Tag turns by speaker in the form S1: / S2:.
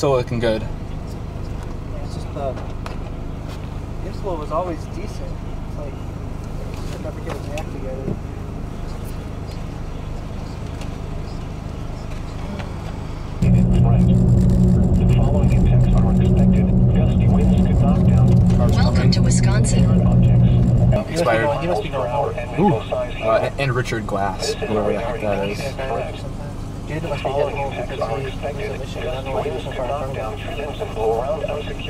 S1: still looking good.
S2: It's just the install was always decent. It's like I never get its act together.
S3: Right. The following impacts are expected. Gusty winds could knock down.
S4: Welcome to Wisconsin.
S1: Expired.
S2: He must be going out.
S1: And Richard Glass, whoever the heck that is.
S2: Dude, must be getting home because he was in Michigan. I don't know why he was so far in front of me.